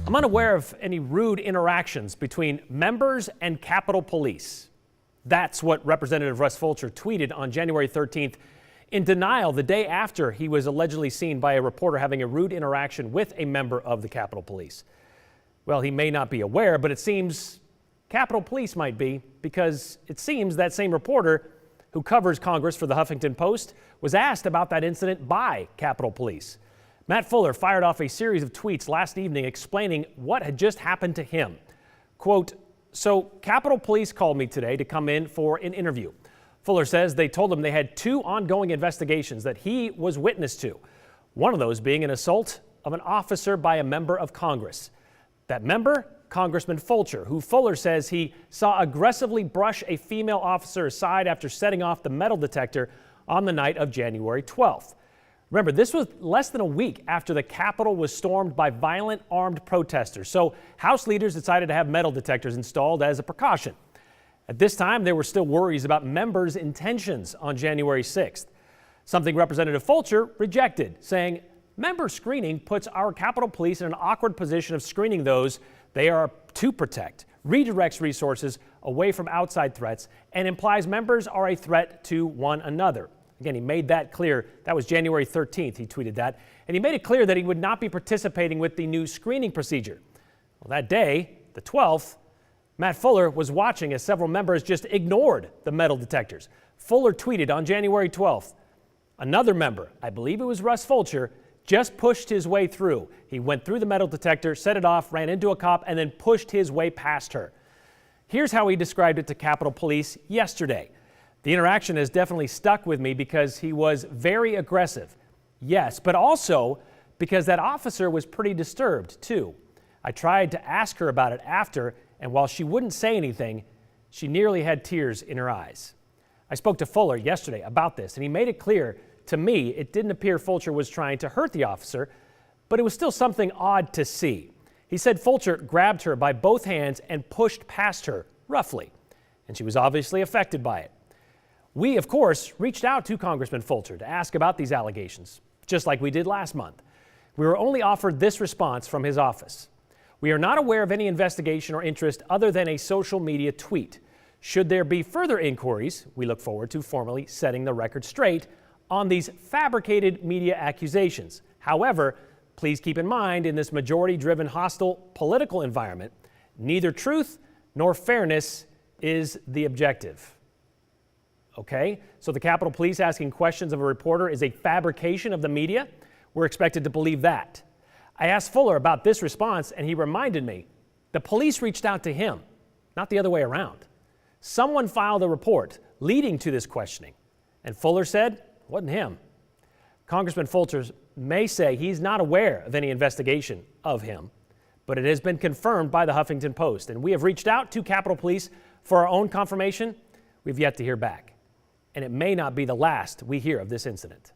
I'm unaware of any rude interactions between members and Capitol Police. That's what Representative Russ Fulcher tweeted on January 13th in denial the day after he was allegedly seen by a reporter having a rude interaction with a member of the Capitol Police. Well, he may not be aware, but it seems Capitol Police might be, because it seems that same reporter who covers Congress for the Huffington Post was asked about that incident by Capitol Police. Matt Fuller fired off a series of tweets last evening explaining what had just happened to him. Quote, "So Capitol Police called me today to come in for an interview." Fuller says they told him they had two ongoing investigations that he was witness to, one of those being an assault of an officer by a member of Congress. That member, Congressman Fulcher, who Fuller says he saw aggressively brush a female officer aside after setting off the metal detector on the night of January 12th. Remember, this was less than a week after the Capitol was stormed by violent armed protesters, so House leaders decided to have metal detectors installed as a precaution. At this time, there were still worries about members' intentions on January 6th, something Representative Fulcher rejected, saying member screening puts our Capitol Police in an awkward position of screening those they are to protect, redirects resources away from outside threats, and implies members are a threat to one another. Again, he made that clear. That was January 13th, he tweeted that. And he made it clear that he would not be participating with the new screening procedure. Well, that day, the 12th, Matt Fuller was watching as several members just ignored the metal detectors. Fuller tweeted on January 12th, another member, I believe it was Russ Fulcher, just pushed his way through. He went through the metal detector, set it off, ran into a cop, and then pushed his way past her. Here's how he described it to Capitol Police yesterday. The interaction has definitely stuck with me because he was very aggressive. Yes, but also because that officer was pretty disturbed, too. I tried to ask her about it after, and while she wouldn't say anything, she nearly had tears in her eyes. I spoke to Fuller yesterday about this, and he made it clear to me it didn't appear Fulcher was trying to hurt the officer, but it was still something odd to see. He said Fulcher grabbed her by both hands and pushed past her, roughly, and she was obviously affected by it. We, of course, reached out to Congressman Fulcher to ask about these allegations, just like we did last month. We were only offered this response from his office. We are not aware of any investigation or interest other than a social media tweet. Should there be further inquiries, we look forward to formally setting the record straight on these fabricated media accusations. However, please keep in mind, in this majority-driven hostile political environment, neither truth nor fairness is the objective. Okay, so the Capitol Police asking questions of a reporter is a fabrication of the media? We're expected to believe that. I asked Fuller about this response, and he reminded me the police reached out to him, not the other way around. Someone filed a report leading to this questioning, and Fuller said it wasn't him. Congressman Fulcher may say he's not aware of any investigation of him, but it has been confirmed by the Huffington Post, and we have reached out to Capitol Police for our own confirmation. We've yet to hear back. And it may not be the last we hear of this incident.